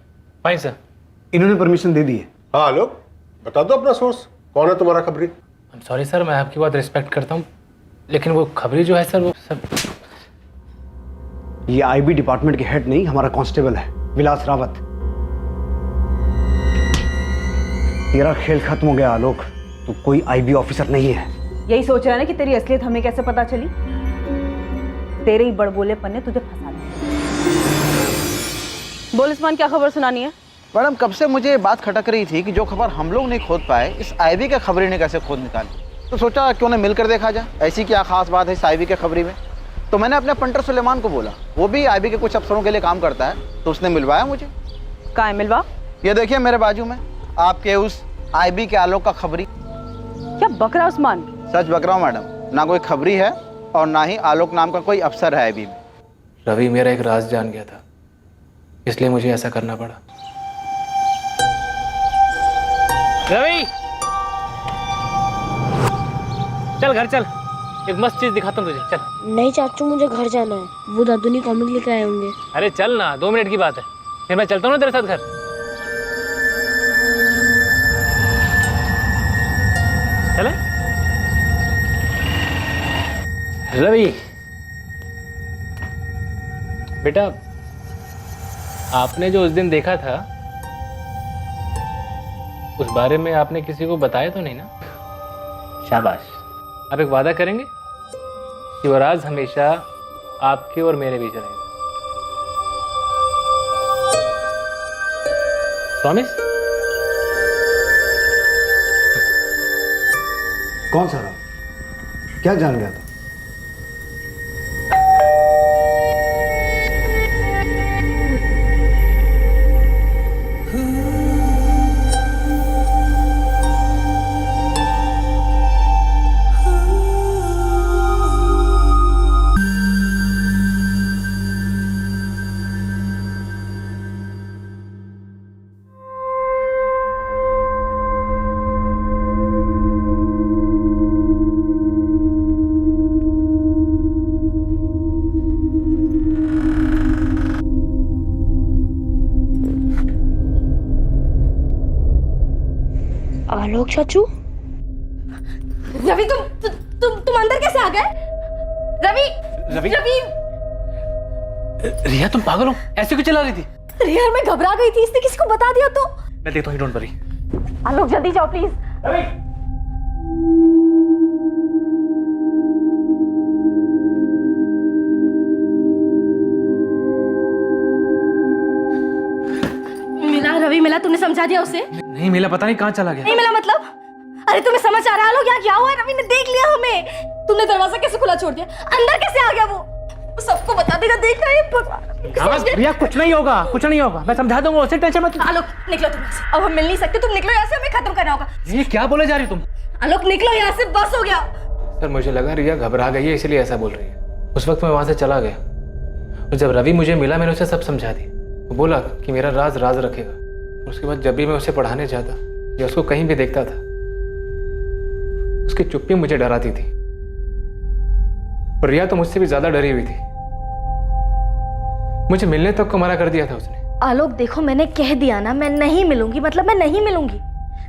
Fine sir. इन्होंने परमिशन दे दी है। हाँ आलोक, बता दो अपना सोर्स, कौन है तुम्हारा खबरी? सॉरी सर, मैं आपकी बात रिस्पेक्ट करता हूँ, लेकिन वो खबरी जो है सर, वो सब ये आईबी डिपार्टमेंट के हेड नहीं, हमारा कांस्टेबल है विलास रावत। तेरा खेल खत्म हो गया आलोक, तू कोई आईबी ऑफिसर नहीं है। यही सोच रहा है ना कि तेरी असलियत हमें कैसे पता चली? तेरे ही बड़बोलेपन ने तुझे फंसा दिया। बोल उस्मान, क्या खबर सुनानी है? मैडम, कब से मुझे ये बात खटक रही थी कि जो खबर हम लोग नहीं खोद पाए, इस आईबी के खबरी ने कैसे खोद निकाली। तो सोचा क्यों ना मिलकर देखा जाए, ऐसी क्या खास बात है इस आईबी के खबरी में। तो मैंने अपने पंटर सुलेमान को बोला, वो भी आईबी के कुछ अफसरों के लिए काम करता है, तो उसने मिलवाया मुझे। कहाँ है मिलवा? ये देखिए मेरे बाजू में, आपके उस आईबी के आलोक का खबरी। क्या बक रहा उस्मान? सच बक रहा हूँ मैडम, ना कोई खबरी है और ना ही आलोक नाम का कोई अफसर है आईबी में। रवि मेरा एक राज जान गया था, इसलिए मुझे ऐसा करना पड़ा। रवि, चल घर चल, एक मस्त चीज दिखाता हूँ तुझे, चल। नहीं चाचू, मुझे घर जाना है, वो दादू ने कॉमिक लेकर आए होंगे। अरे चल ना, 2 मिनट की बात है, फिर मैं चलता हूँ ना तेरे साथ घर। चले रवि। बेटा, आपने जो उस दिन देखा था, उस बारे में आपने किसी को बताया तो नहीं ना? शाबाश। आप एक वादा करेंगे कि वो राज हमेशा आपके और मेरे बीच रहेगा? प्रॉमिस? कौन सा राज? क्या जान गया था? आलोक चाचू? रवि, तुम अंदर कैसे आ गए? रवि, रवि? रवि, रिया, तुम पागल हो? ऐसे क्यों चला रही थी? यार मैं घबरा गई थी, इसने किसी को बता दिया तो। मैं देखता हूँ, डोंट वरी। आलोक जल्दी जाओ प्लीज। रवि, मिला रवि, मिला? तुमने समझा दिया उसे? नहीं मिला, पता नहीं कहाँ चला गया। नहीं मिला मतलब? अरे तुम्हें समझ आ रहा है आलोक, यहाँ क्या हुआ? रवि ने देख लिया हमें। तुमने दरवाजा कैसे खुला छोड़ दिया? अंदर कैसे आ गया वो? सबको बता देगा, देख रहा है। रिया, कुछ नहीं होगा, कुछ नहीं होगा, मैं समझा दूंगा उसे, टेंशन मत। आलोक निकलो तुम यहाँ से, अब हम मिल नहीं सकते, तुम निकलो यहाँ से, हमें खत्म करना होगा। ये क्या बोले जा रही तुम? आलोक निकलो यहाँ से, बस हो गया। सर, मुझे लगा रिया घबरा गई है, इसलिए ऐसा बोल रही है। उस वक्त मैं वहां से चला गया और जब रवि मुझे मिला, मैंने उसे सब समझा दिया। वो बोला कि मेरा राज राज रखेगा। उसके बाद जब भी मैं उसे पढ़ाने जाता या उसको कहीं भी देखता था, उसकी चुप्पी मुझे डराती थी। और रिया तो मुझसे भी ज्यादा डरी हुई थी, मुझे मिलने तक को मना कर दिया था उसने। आलोक देखो, मैंने कह दिया ना, मैं नहीं मिलूंगी, मतलब मैं नहीं मिलूंगी।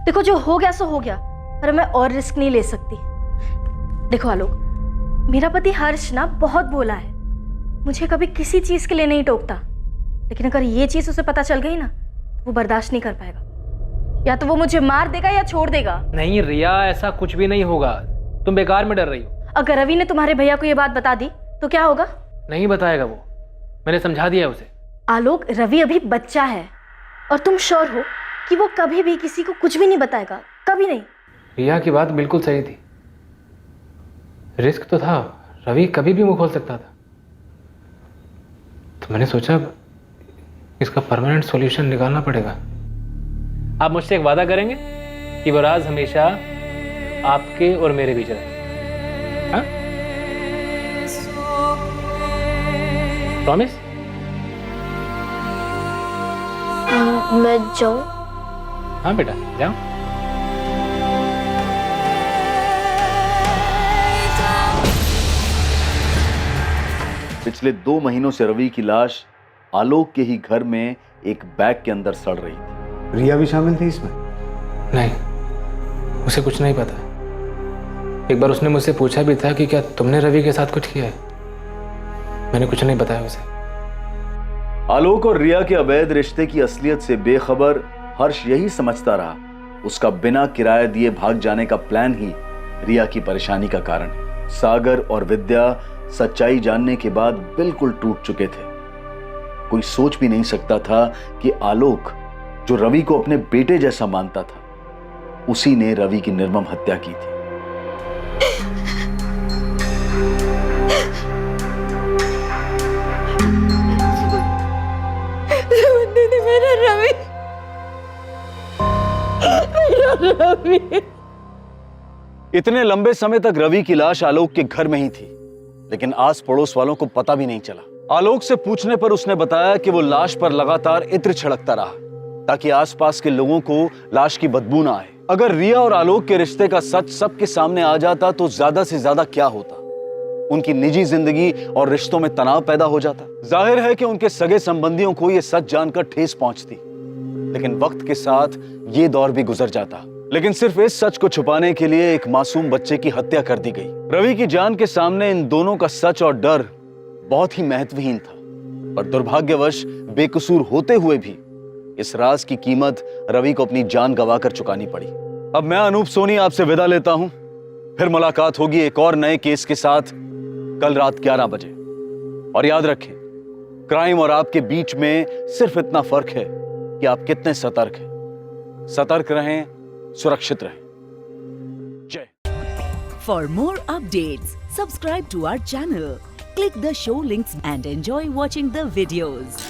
देखो, जो हो गया सो हो गया, पर मैं और रिस्क नहीं ले सकती। देखो आलोक, मेरा पति हर्ष ना बहुत भोला है, मुझे कभी किसी चीज के लिए नहीं टोकता, लेकिन अगर ये चीज उसे पता चल गई ना, वो बर्दाश्त नहीं कर पाएगा। या तो वो मुझे मार देगा या छोड़ देगा। नहीं रिया, ऐसा कुछ भी नहीं होगा, तुम बेकार में डर रही हो। अगर रवि ने तुम्हारे भैया को ये बात बता दी तो क्या होगा? नहीं बताएगा वो, मैंने समझा दिया उसे। आलोक, रवि अभी बच्चा है और तुम श्योर हो कि वो कभी भी किसी को कुछ भी नहीं बताएगा? कभी नहीं। रिया की बात बिल्कुल सही थी, रिस्क तो था, रवि कभी भी मुंह खोल सकता था। तो मैंने सोचा इसका परमानेंट सॉल्यूशन निकालना पड़ेगा। आप मुझसे एक वादा करेंगे कि वो राज हमेशा आपके और मेरे बीच रहे? हाँ? प्रॉमिस? मैं जाऊं? हाँ बेटा, जाओ। पिछले 2 महीनों से रवि की लाश आलोक के ही घर में एक बैग के अंदर सड़ रही थी। रिया भी शामिल थी इसमें? नहीं, उसे कुछ नहीं पता। एक बार उसने मुझसे पूछा भी था कि क्या तुमने रवि के साथ कुछ किया है। मैंने कुछ नहीं बताया उसे। आलोक और रिया के अवैध रिश्ते की असलियत से बेखबर हर्ष यही समझता रहा उसका बिना किराया दिए भाग जाने का प्लान ही रिया की परेशानी का कारण है। सागर और विद्या सच्चाई जानने के बाद बिल्कुल टूट चुके थे। कोई सोच भी नहीं सकता था कि आलोक, जो रवि को अपने बेटे जैसा मानता था, उसी ने रवि की निर्मम हत्या की थी। दीदी, मेरा रवि, मेरा रवि। इतने लंबे समय तक रवि की लाश आलोक के घर में ही थी, लेकिन आस पड़ोस वालों को पता भी नहीं चला। आलोक से पूछने पर उसने बताया कि वो लाश पर लगातार इत्र छिड़कता रहा ताकि आसपास के लोगों को लाश की बदबू ना आए। अगर रिया और आलोक के रिश्ते का सच सबके सामने आ जाता तो ज्यादा से ज्यादा क्या होता, उनकी निजी जिंदगी और रिश्तों में तनाव पैदा हो जाता। जाहिर है कि उनके सगे संबंधियों को यह सच जानकर ठेस पहुंचती, लेकिन वक्त के साथ ये दौर भी गुजर जाता। लेकिन सिर्फ इस सच को छुपाने के लिए एक मासूम बच्चे की हत्या कर दी गई। रवि की जान के सामने इन दोनों का सच और डर बहुत ही महत्वहीन था, पर दुर्भाग्यवश बेकसूर होते हुए भी इस राज की कीमत रवि को अपनी जान गंवाकर चुकानी पड़ी। अब मैं अनूप सोनी आपसे विदा लेता हूं। फिर मुलाकात होगी एक और नए केस के साथ कल रात 11 बजे। और याद रखें, क्राइम और आपके बीच में सिर्फ इतना फर्क है कि आप कितने सतर्क हैं। सतर्क रहें, सुरक्षित रहें। जय। For more updates, subscribe to our channel, click the show links and enjoy watching the videos.